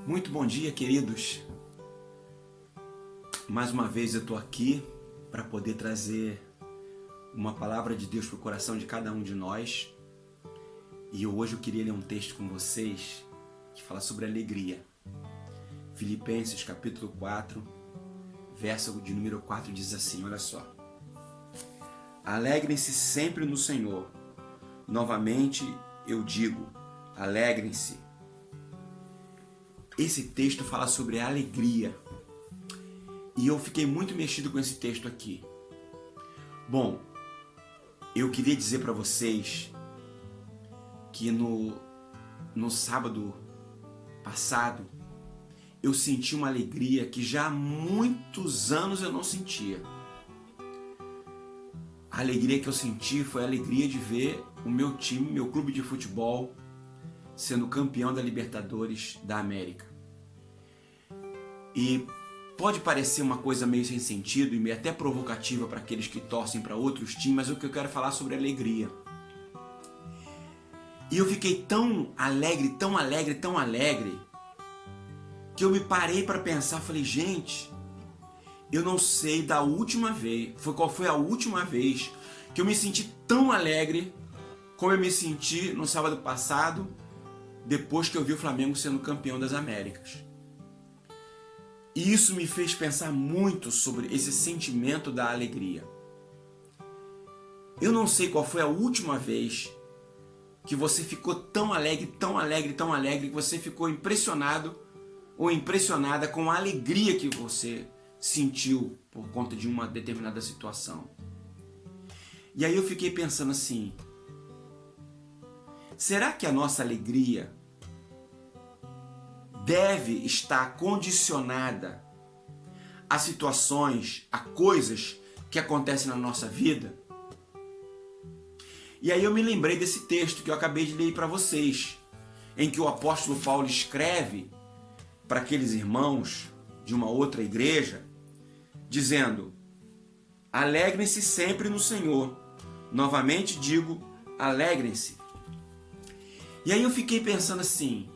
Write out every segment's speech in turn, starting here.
Muito bom dia, queridos. Mais uma vez eu estou aqui para poder trazer uma palavra de Deus para o coração de cada um de nós. E hoje eu queria ler um texto com vocês que fala sobre alegria. Filipenses capítulo 4, verso de número 4 diz assim, olha só. Alegrem-se sempre no Senhor. Novamente eu digo, alegrem-se. Esse texto fala sobre alegria. E eu fiquei muito mexido com esse texto aqui. Bom, eu queria dizer para vocês que no sábado passado eu senti uma alegria que já há muitos anos eu não sentia. A alegria que eu senti foi a alegria de ver o meu time, meu clube de futebol, sendo campeão da Libertadores da América. E pode parecer uma coisa meio sem sentido e meio até provocativa para aqueles que torcem para outros times, mas o que eu quero falar sobre alegria. E eu fiquei tão alegre, tão alegre, tão alegre, que eu me parei para pensar, falei, gente, eu não sei da última vez, qual foi a última vez que eu me senti tão alegre como eu me senti no sábado passado, depois que eu vi o Flamengo sendo campeão das Américas. E isso me fez pensar muito sobre esse sentimento da alegria. Eu não sei qual foi a última vez que você ficou tão alegre, tão alegre, tão alegre, que você ficou impressionado ou impressionada com a alegria que você sentiu por conta de uma determinada situação. E aí eu fiquei pensando assim, será que a nossa alegria deve estar condicionada a situações, a coisas que acontecem na nossa vida? E aí eu me lembrei desse texto que eu acabei de ler para vocês, em que o apóstolo Paulo escreve para aqueles irmãos de uma outra igreja, dizendo, alegrem-se sempre no Senhor. Novamente digo, alegrem-se. E aí eu fiquei pensando assim,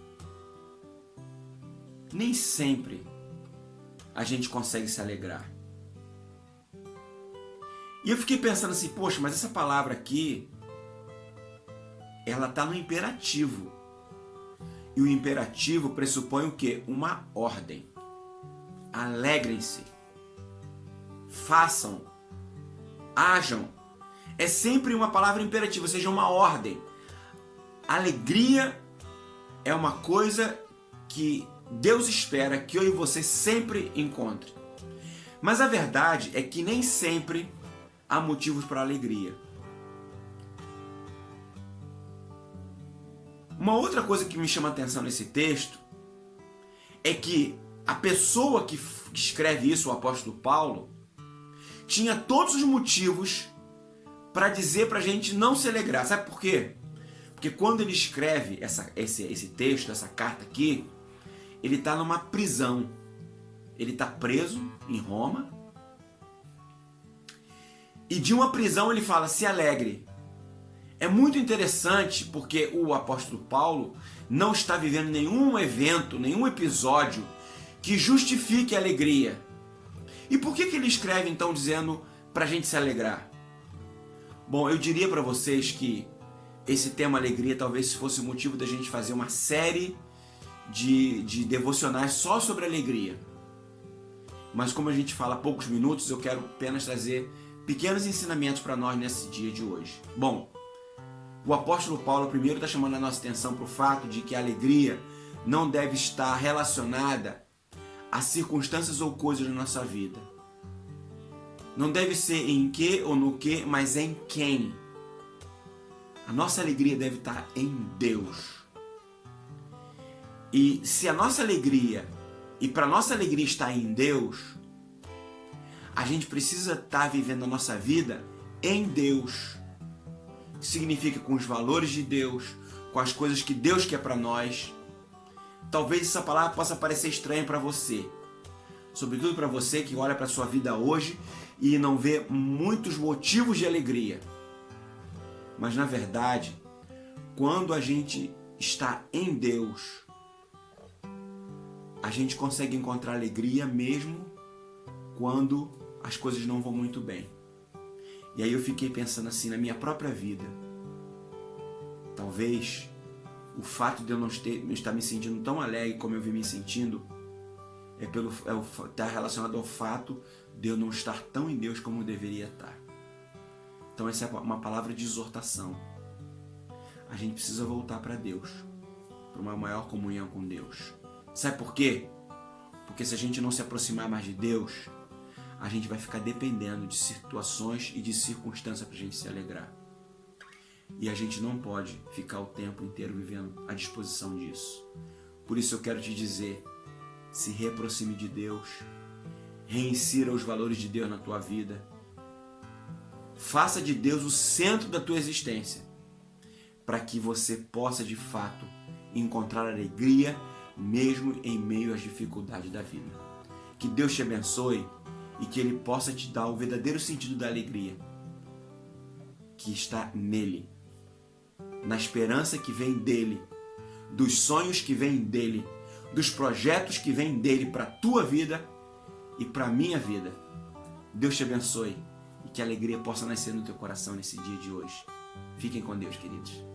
nem sempre a gente consegue se alegrar. E eu fiquei pensando assim, poxa, mas essa palavra aqui, ela está no imperativo. E o imperativo pressupõe o quê? Uma ordem. Alegrem-se. Façam. Hajam. É sempre uma palavra imperativa, ou seja, uma ordem. Alegria é uma coisa que Deus espera que eu e você sempre encontre. Mas a verdade é que nem sempre há motivos para alegria. Uma outra coisa que me chama a atenção nesse texto é que a pessoa que escreve isso, o apóstolo Paulo, tinha todos os motivos para dizer para a gente não se alegrar. Sabe por quê? Porque quando ele escreve esse texto, essa carta aqui, ele está numa prisão. Ele está preso em Roma. E de uma prisão ele fala, se alegre. É muito interessante porque o apóstolo Paulo não está vivendo nenhum evento, nenhum episódio que justifique a alegria. E por que ele escreve então dizendo para a gente se alegrar? Bom, eu diria para vocês que esse tema alegria talvez fosse o motivo da gente fazer uma série de devocionais só sobre alegria. Mas como a gente fala há poucos minutos, eu quero apenas trazer pequenos ensinamentos para nós nesse dia de hoje. Bom, o apóstolo Paulo primeiro está chamando a nossa atenção para o fato de que a alegria não deve estar relacionada a circunstâncias ou coisas da nossa vida. Não deve ser em que ou no que, mas em quem. A nossa alegria deve estar em Deus. E se a nossa alegria, e para nossa alegria estar em Deus, a gente precisa estar vivendo a nossa vida em Deus. Significa com os valores de Deus, com as coisas que Deus quer para nós. Talvez essa palavra possa parecer estranha para você, sobretudo para você que olha para a sua vida hoje e não vê muitos motivos de alegria. Mas na verdade, quando a gente está em Deus, a gente consegue encontrar alegria mesmo quando as coisas não vão muito bem. E aí eu fiquei pensando assim na minha própria vida. Talvez o fato de eu não estar me sentindo tão alegre como eu vim me sentindo está relacionado ao fato de eu não estar tão em Deus como eu deveria estar. Então essa é uma palavra de exortação. A gente precisa voltar para Deus, para uma maior comunhão com Deus. Sabe por quê? Porque se a gente não se aproximar mais de Deus, a gente vai ficar dependendo de situações e de circunstâncias para a gente se alegrar. E a gente não pode ficar o tempo inteiro vivendo à disposição disso. Por isso eu quero te dizer, se reaproxime de Deus, reinsira os valores de Deus na tua vida, faça de Deus o centro da tua existência, para que você possa de fato encontrar alegria mesmo em meio às dificuldades da vida. Que Deus te abençoe e que Ele possa te dar o verdadeiro sentido da alegria, que está nele, na esperança que vem dele, dos sonhos que vêm dele, dos projetos que vêm dele para a tua vida e para a minha vida. Deus te abençoe e que a alegria possa nascer no teu coração nesse dia de hoje. Fiquem com Deus, queridos.